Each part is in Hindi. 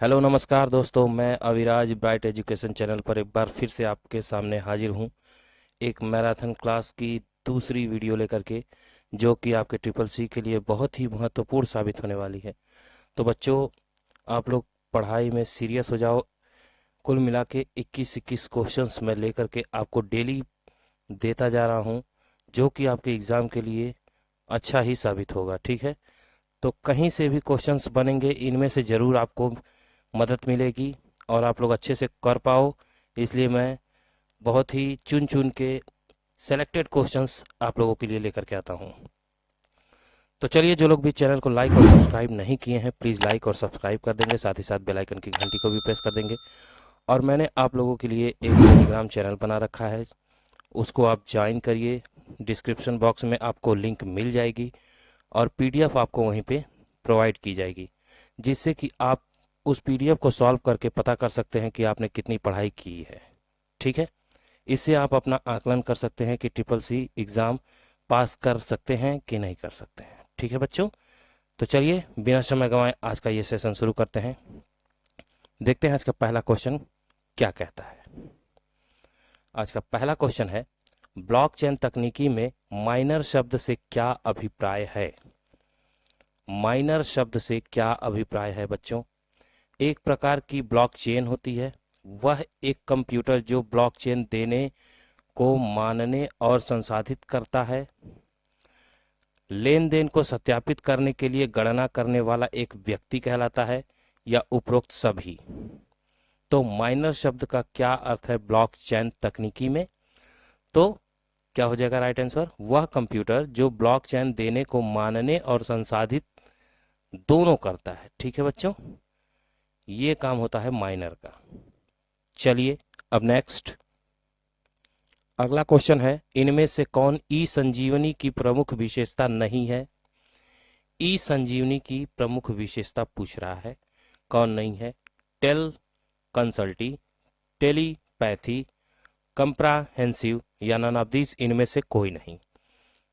हेलो नमस्कार दोस्तों, मैं अविराज ब्राइट एजुकेशन चैनल पर एक बार फिर से आपके सामने हाजिर हूँ एक मैराथन क्लास की दूसरी वीडियो लेकर के, जो कि आपके ट्रिपल सी के लिए बहुत ही महत्वपूर्ण साबित होने वाली है। तो बच्चों, आप लोग पढ़ाई में सीरियस हो जाओ। कुल मिला के 21 क्वेश्चंस मैं लेकर के आपको डेली देता जा रहा हूँ, जो कि आपके एग्ज़ाम के लिए अच्छा ही साबित होगा। ठीक है, तो कहीं से भी क्वेश्चंस बनेंगे, इनमें से ज़रूर आपको मदद मिलेगी और आप लोग अच्छे से कर पाओ। इसलिए मैं बहुत ही चुन चुन के सेलेक्टेड क्वेश्चंस आप लोगों के लिए लेकर के आता हूँ। तो चलिए, जो लोग भी चैनल को लाइक और सब्सक्राइब नहीं किए हैं, प्लीज़ लाइक और सब्सक्राइब कर देंगे, साथ ही साथ बेल आइकन की घंटी को भी प्रेस कर देंगे। और मैंने आप लोगों के लिए एक टेलीग्राम चैनल बना रखा है, उसको आप ज्वाइन करिए। डिस्क्रिप्शन बॉक्स में आपको लिंक मिल जाएगी और पीडीएफ आपको वहीं पे प्रोवाइड की जाएगी, जिससे कि आप उस पीडीएफ को सॉल्व करके पता कर सकते हैं कि आपने कितनी पढ़ाई की है। ठीक है, इससे आप अपना आकलन कर सकते हैं कि ट्रिपल सी एग्ज़ाम पास कर सकते हैं कि नहीं कर सकते हैं। ठीक है बच्चों, तो चलिए बिना समय गंवाए आज का ये सेशन शुरू करते हैं। देखते हैं आज का पहला क्वेश्चन क्या कहता है। आज का पहला क्वेश्चन है, ब्लॉकचेन तकनीकी में माइनर शब्द से क्या अभिप्राय है। माइनर शब्द से क्या अभिप्राय है बच्चों? एक प्रकार की ब्लॉकचेन होती है, वह एक कंप्यूटर जो ब्लॉकचेन देने को मानने और संसाधित करता है। लेन देन को सत्यापित करने के लिए गणना करने वाला एक व्यक्ति कहलाता है, या उपरोक्त सभी। तो माइनर शब्द का क्या अर्थ है ब्लॉकचेन तकनीकी में? तो क्या हो जाएगा राइट आंसर? वह कंप्यूटर जो ब्लॉकचेन देने को मानने और संसाधित दोनों करता है। ठीक है बच्चों, ये काम होता है माइनर का। चलिए अब नेक्स्ट अगला क्वेश्चन है, इनमें से कौन ई संजीवनी की प्रमुख विशेषता नहीं है। ई संजीवनी की प्रमुख विशेषता पूछ रहा है, कौन नहीं है? टेल कंसल्टी, टेलीपैथी, कंप्राहेंसिव, या नन ऑफ दीज, इनमें से कोई नहीं।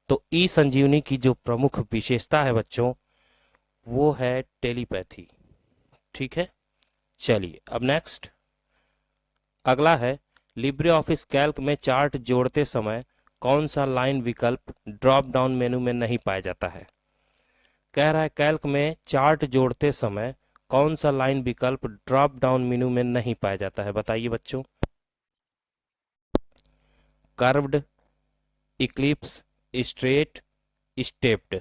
तो ई संजीवनी की जो प्रमुख विशेषता है बच्चों, वो है टेलीपैथी। ठीक है, चलिए अब नेक्स्ट अगला है, लिब्रे ऑफिस कैल्क में चार्ट जोड़ते समय कौन सा लाइन विकल्प ड्रॉप डाउन मेनू में नहीं पाया जाता है। कह रहा है कैल्क में चार्ट जोड़ते समय कौन सा लाइन विकल्प ड्रॉप डाउन मेनू में नहीं पाया जाता है, बताइए बच्चों। Curved, Eclipse, straight, stepped.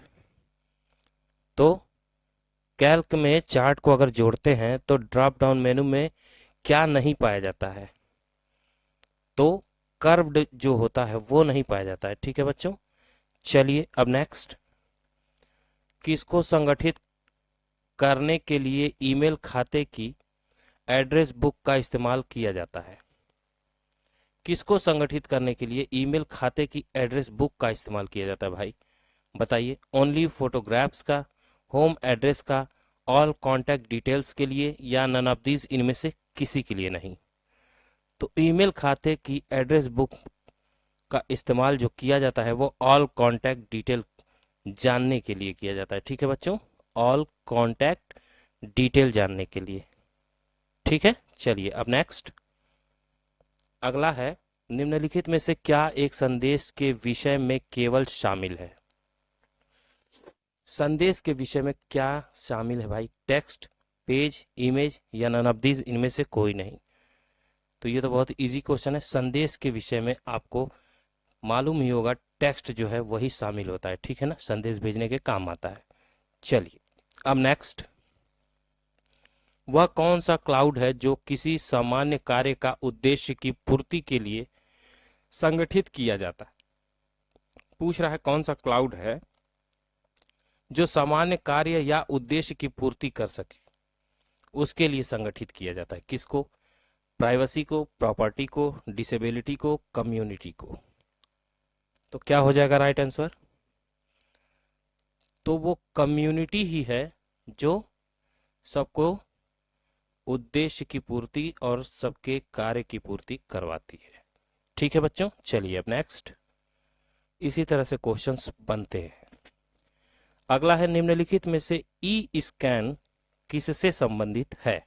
तो कैल्क में चार्ट को अगर जोड़ते हैं तो ड्रॉप डाउन मेनू में क्या नहीं पाया जाता है? तो कर्व्ड जो होता है वो नहीं पाया जाता है। ठीक है बच्चों, चलिए अब नेक्स्ट, किसको संगठित करने के लिए ईमेल खाते की एड्रेस बुक का इस्तेमाल किया जाता है। किसको संगठित करने के लिए ईमेल खाते की एड्रेस बुक का इस्तेमाल किया जाता है भाई, बताइए। ओनली फोटोग्राफ्स का, होम एड्रेस का, ऑल कॉन्टैक्ट डिटेल्स के लिए, या नन ऑफ दीज, इनमें से किसी के लिए नहीं। तो ईमेल खाते की एड्रेस बुक का इस्तेमाल जो किया जाता है वो ऑल कॉन्टैक्ट डिटेल जानने के लिए किया जाता है। ठीक है बच्चों, ऑल कॉन्टैक्ट डिटेल जानने के लिए। ठीक है, चलिए अब नेक्स्ट अगला है, निम्नलिखित में से क्या एक संदेश के विषय में केवल शामिल है। संदेश के विषय में क्या शामिल है भाई? टेक्स्ट, पेज, इमेज, या नन ऑफ दीज, इनमें से कोई नहीं। तो ये तो बहुत इजी क्वेश्चन है। संदेश के विषय में आपको मालूम ही होगा, टेक्स्ट जो है वही शामिल होता है। ठीक है ना, संदेश भेजने के काम आता है। चलिए अब नेक्स्ट, वह कौन सा क्लाउड है जो किसी सामान्य कार्य का उद्देश्य की पूर्ति के लिए संगठित किया जाता है। पूछ रहा है कौन सा क्लाउड है जो सामान्य कार्य या उद्देश्य की पूर्ति कर सके, उसके लिए संगठित किया जाता है। किसको? प्राइवेसी को, प्रॉपर्टी को, डिसेबिलिटी को, कम्युनिटी को। तो क्या हो जाएगा राइट आंसर? तो वो कम्युनिटी ही है जो सबको उद्देश्य की पूर्ति और सबके कार्य की पूर्ति करवाती है। ठीक है बच्चों, चलिए अब नेक्स्ट इसी तरह से क्वेश्चंस बनते हैं। अगला है, निम्नलिखित में से ई स्कैन किससे संबंधित है।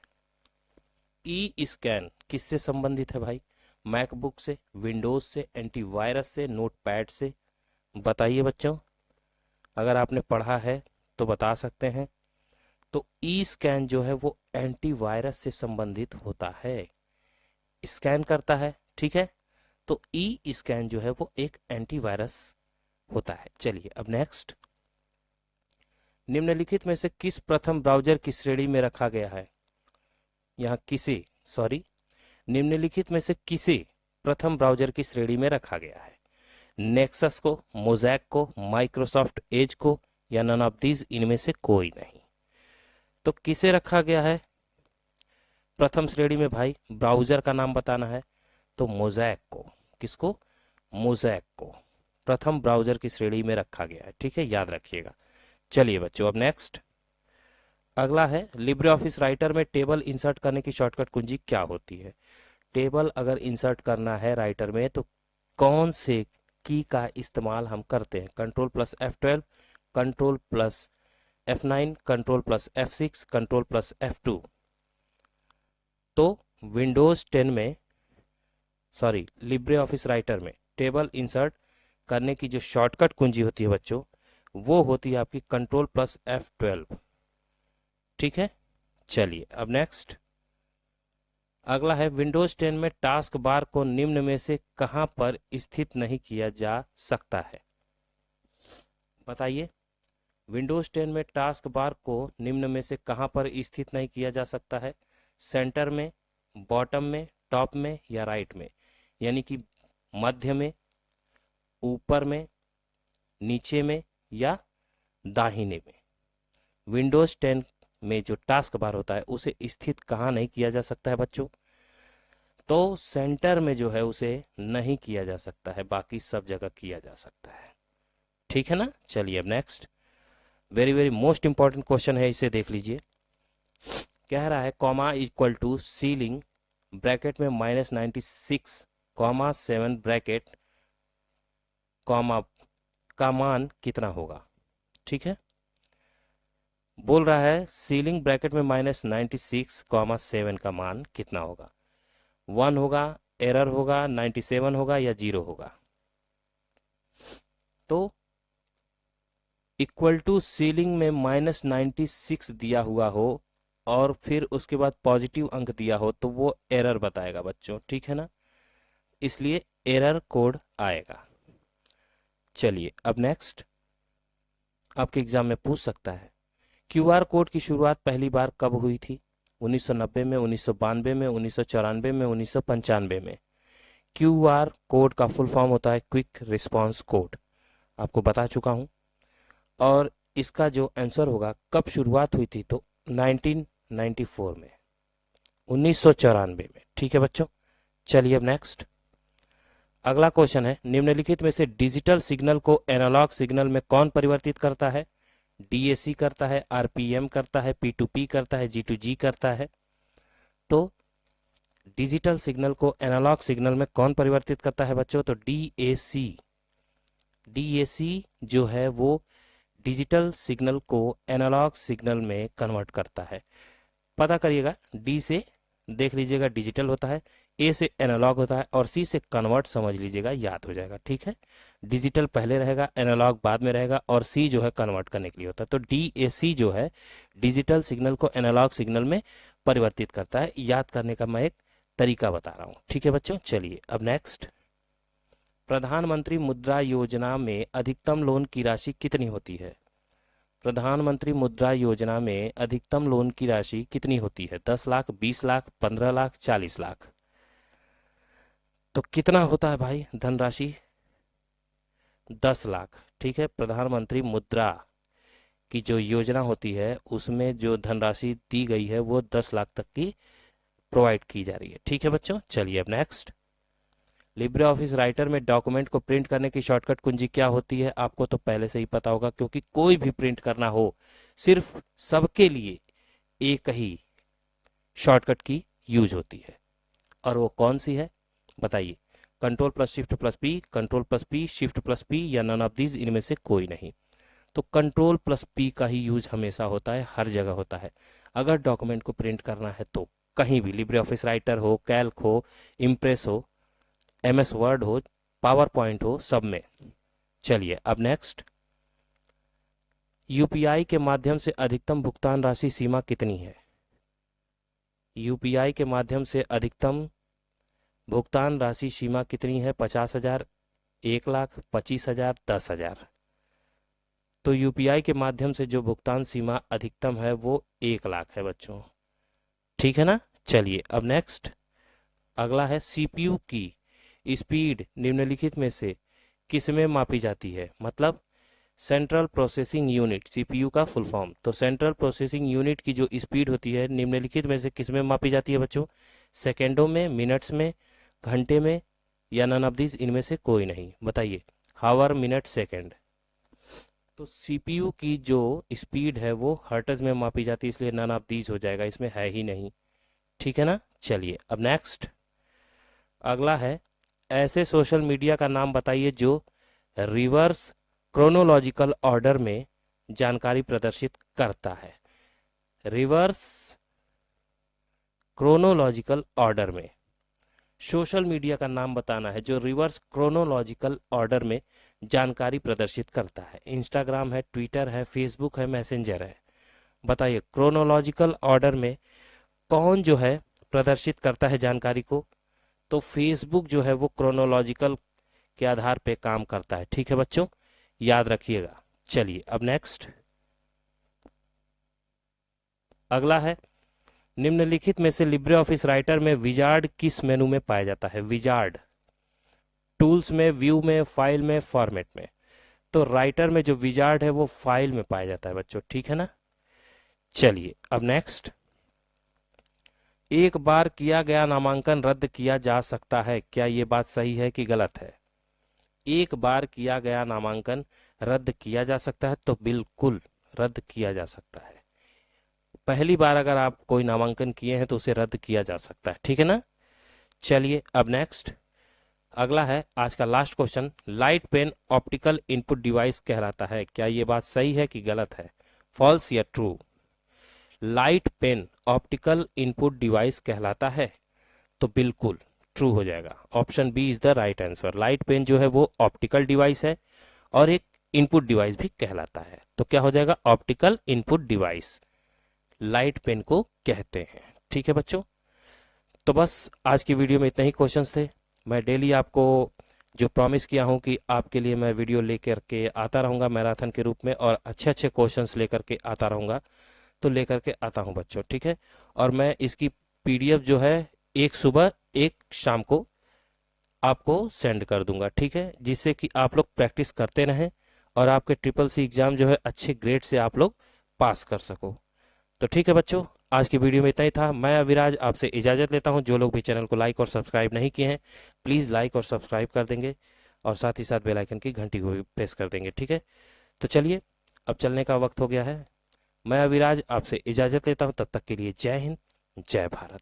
ई स्कैन किससे संबंधित है भाई? मैकबुक से, विंडोज से, एंटीवायरस से, नोटपैड से? बताइए बच्चों, अगर आपने पढ़ा है तो बता सकते हैं। तो ई स्कैन जो है वो एंटीवायरस से संबंधित होता है, स्कैन करता है, ठीक है। तो ई स्कैन जो है वो एक एंटीवायरस होता है। चलिए अब नेक्स्ट, निम्नलिखित में से किस प्रथम ब्राउज़र की श्रेणी में रखा गया है? यहाँ किसे, सॉरी, निम्नलिखित में से किसे प्रथम ब्राउज़र की श्रेणी में रखा गया है? नेक्सस को, मोज़ैक को, माइक्रोसॉफ्ट एज को, या नन ऑफ दीज, इनमें से कोई नहीं। तो किसे रखा गया है प्रथम श्रेणी में भाई? ब्राउज़र का नाम बताना है, तो मोज़ैक को। किसको? मोज़ैक को प्रथम ब्राउज़र की श्रेणी में रखा गया है, ठीक है, याद रखिएगा। चलिए बच्चों अब नेक्स्ट, अगला है, लिब्रे ऑफिस राइटर में टेबल इंसर्ट करने की शॉर्टकट कुंजी क्या होती है? टेबल अगर इंसर्ट करना है राइटर में तो कौन से की का इस्तेमाल हम करते हैं? Control plus F12, control plus F9, control plus F6, control plus F2। तो विंडोज 10 में, सॉरी, लिब्रे ऑफिस राइटर में टेबल इंसर्ट करने की जो शॉर्टकट कुंजी होती है बच्चों, वो होती है आपकी कंट्रोल प्लस F12, ठीक है। चलिए अब नेक्स्ट, अगला है, विंडोज 10 में टास्क बार को निम्न में से कहां पर स्थित नहीं किया जा सकता है? बताइए, विंडोज 10 में टास्क बार को निम्न में से कहां पर स्थित नहीं किया जा सकता है? सेंटर में, बॉटम में, टॉप में, या राइट में? यानी कि मध्य में, ऊपर में, नीचे में, या दाहिने में? विंडोज 10 में जो टास्क बार होता है उसे स्थित कहाँ नहीं किया जा सकता है बच्चों? तो सेंटर में जो है उसे नहीं किया जा सकता है, बाकी सब जगह किया जा सकता है, ठीक है ना। चलिए अब next, very very most important question है, इसे देख लीजिए। कह रहा है comma equal to ceiling bracket में -96 कॉमा 7 ब्रैकेट कॉमा का मान कितना होगा? ठीक है, बोल रहा है सीलिंग ब्रैकेट में -96 कॉमा 7 का मान कितना होगा? 1 होगा, एरर होगा, 97 होगा, या 0 होगा? तो इक्वल टू सीलिंग में -96 दिया हुआ हो और फिर उसके बाद पॉजिटिव अंक दिया हो तो वो एरर बताएगा बच्चों, ठीक है ना, इसलिए एरर कोड आएगा। चलिए अब नेक्स्ट, आपके एग्जाम में पूछ सकता है क्यूआर कोड की शुरुआत पहली बार कब हुई थी? 1990 में, 1992 में, 1994 में, 1995 में? क्यूआर कोड का फुल फॉर्म होता है क्विक रिस्पांस कोड, आपको बता चुका हूं। और इसका जो आंसर होगा कब शुरुआत हुई थी, तो 1994 में, 1994 में, ठीक है बच्चों। चलिए अब नेक्स्ट, अगला क्वेश्चन है, निम्नलिखित में से डिजिटल सिग्नल को एनालॉग सिग्नल में कौन परिवर्तित करता है? डीएसी करता है, आरपीएम करता है, पी2पी करता है, जी2जी करता है? तो डिजिटल सिग्नल को एनालॉग सिग्नल में कौन परिवर्तित करता है बच्चों? तो डीएसी। डीएसी जो है वो डिजिटल सिग्नल को एनालॉग सिग्नल में कन्वर्ट करता है। पता करिएगा, डी से देख लीजिएगा डिजिटल होता है, ए से एनालॉग होता है, और सी से कन्वर्ट समझ लीजिएगा, याद हो जाएगा, ठीक है। डिजिटल पहले रहेगा, एनालॉग बाद में रहेगा, और सी जो है कन्वर्ट करने के लिए होता है। तो डीएसी जो है डिजिटल सिग्नल को एनालॉग सिग्नल में परिवर्तित करता है। याद करने का मैं एक तरीका बता रहा हूँ, ठीक है बच्चों। चलिए अब नेक्स्ट, प्रधानमंत्री मुद्रा योजना में अधिकतम लोन की राशि कितनी होती है? प्रधानमंत्री मुद्रा योजना में अधिकतम लोन की राशि कितनी होती है? 10 लाख, 20 लाख, 15 लाख, 40 लाख? तो कितना होता है भाई धनराशि? 10 लाख, ठीक है। प्रधानमंत्री मुद्रा की जो योजना होती है उसमें जो धनराशि दी गई है वो 10 लाख तक की प्रोवाइड की जा रही है, ठीक है बच्चों। चलिए अब नेक्स्ट, लिब्रे ऑफिस राइटर में डॉक्यूमेंट को प्रिंट करने की शॉर्टकट कुंजी क्या होती है? आपको तो पहले से ही पता होगा, क्योंकि कोई भी प्रिंट करना हो सिर्फ सबके लिए एक ही शॉर्टकट की यूज होती है, और वो कौन सी है बताइए? Control plus shift plus P, control plus P, shift plus P, या नन ऑफ दीज, इनमें से कोई नहीं? तो कंट्रोल प्लस पी का ही यूज हमेशा होता है, हर जगह होता है। अगर डॉक्यूमेंट को प्रिंट करना है तो कहीं भी, लिब्रे ऑफिस राइटर हो, कैल्क हो, इम्प्रेस हो, MS वर्ड हो, पावर पॉइंट हो, सब में। चलिए अब नेक्स्ट, यूपीआई के माध्यम से अधिकतम भुगतान राशि सीमा कितनी है? यूपीआई के माध्यम से अधिकतम भुगतान राशि सीमा कितनी है? 50,000, 1,00,000, 25,000, 10,000। तो यूपीआई के माध्यम से जो भुगतान सीमा अधिकतम है वो 1,00,000 है बच्चों, ठीक है ना। चलिए अब नेक्स्ट, अगला है सीपीयू की स्पीड निम्नलिखित में से किसमें मापी जाती है? मतलब सेंट्रल प्रोसेसिंग यूनिट, सीपीयू का फुल फॉर्म। तो सेंट्रल प्रोसेसिंग यूनिट की जो स्पीड होती है निम्नलिखित में से किसमें मापी जाती है बच्चों? सेकेंडों में, मिनट्स में, घंटे में, या नन ऑफ दिस, इनमें से कोई नहीं। बताइए, हावर, मिनट, सेकेंड। तो सीपीयू की जो स्पीड है वो हर्ट्ज में मापी जाती है, इसलिए नन ऑफ दीज हो जाएगा, इसमें है ही नहीं, ठीक है ना। चलिए अब नेक्स्ट, अगला है, ऐसे सोशल मीडिया का नाम बताइए जो रिवर्स क्रोनोलॉजिकल ऑर्डर में जानकारी प्रदर्शित करता है। रिवर्स क्रोनोलॉजिकल ऑर्डर में सोशल मीडिया का नाम बताना है जो रिवर्स क्रोनोलॉजिकल ऑर्डर में जानकारी प्रदर्शित करता है। इंस्टाग्राम है, ट्विटर है, फेसबुक है, मैसेंजर है। बताइए, क्रोनोलॉजिकल ऑर्डर में कौन जो है प्रदर्शित करता है जानकारी को? तो फेसबुक जो है वो क्रोनोलॉजिकल के आधार पे काम करता है, ठीक है बच्चों, याद रखिएगा। चलिए अब नेक्स्ट, अगला है, निम्नलिखित में से लिब्रे ऑफिस राइटर में विजार्ड किस मेनू में पाया जाता है? विजार्ड टूल्स में, व्यू में, फाइल में, फॉर्मेट में। तो राइटर में जो विजार्ड है वो फाइल में पाया जाता है बच्चों, ठीक है ना। चलिए अब नेक्स्ट, एक बार किया गया नामांकन रद्द किया जा सकता है, क्या ये बात सही है कि गलत है? एक बार किया गया नामांकन रद्द किया जा सकता है, तो बिल्कुल रद्द किया जा सकता है। पहली बार अगर आप कोई नामांकन किए हैं तो उसे रद्द किया जा सकता है, ठीक है ना। चलिए अब नेक्स्ट, अगला है आज का last question, light pen optical input device कहलाता है, क्या ये बात सही है कि गलत है? फॉल्स या true? Light pen optical input device कहलाता है, तो बिल्कुल ट्रू हो जाएगा। Option B is the right answer. Light pen जो है वो ऑप्टिकल डिवाइस है और एक इनपुट डिवाइस भी कहलाता है, तो क्या हो जाएगा? Optical input device light pen को कहते हैं, ठीक है बच्चों। तो बस आज की वीडियो में इतने ही क्वेश्चंस थे। मैं डेली आपको जो प्रॉमिस किया हूं कि आपके लिए मैं वीडियो लेकर के आता रहूंगा मैराथन के रूप में, और अच्छे अच्छे क्वेश्चंस लेकर के आता रहूंगा, तो लेकर के आता हूं बच्चों, ठीक है। और मैं इसकी PDF जो है एक सुबह एक शाम को आपको सेंड कर दूंगा, ठीक है, जिससे कि आप लोग प्रैक्टिस करते रहें और आपके SSC एग्जाम जो है अच्छे ग्रेड से आप लोग पास कर सको। तो ठीक है बच्चों, आज की वीडियो में इतना ही था। मैं अविराज आपसे इजाज़त लेता हूं। जो लोग भी चैनल को लाइक और सब्सक्राइब नहीं किए हैं, प्लीज़ लाइक और सब्सक्राइब कर देंगे, और साथ ही साथ बेल आइकन की घंटी को भी प्रेस कर देंगे, ठीक है। तो चलिए, अब चलने का वक्त हो गया है। मैं अविराज आपसे इजाज़त लेता हूं, तब तक के लिए जय हिंद, जय भारत।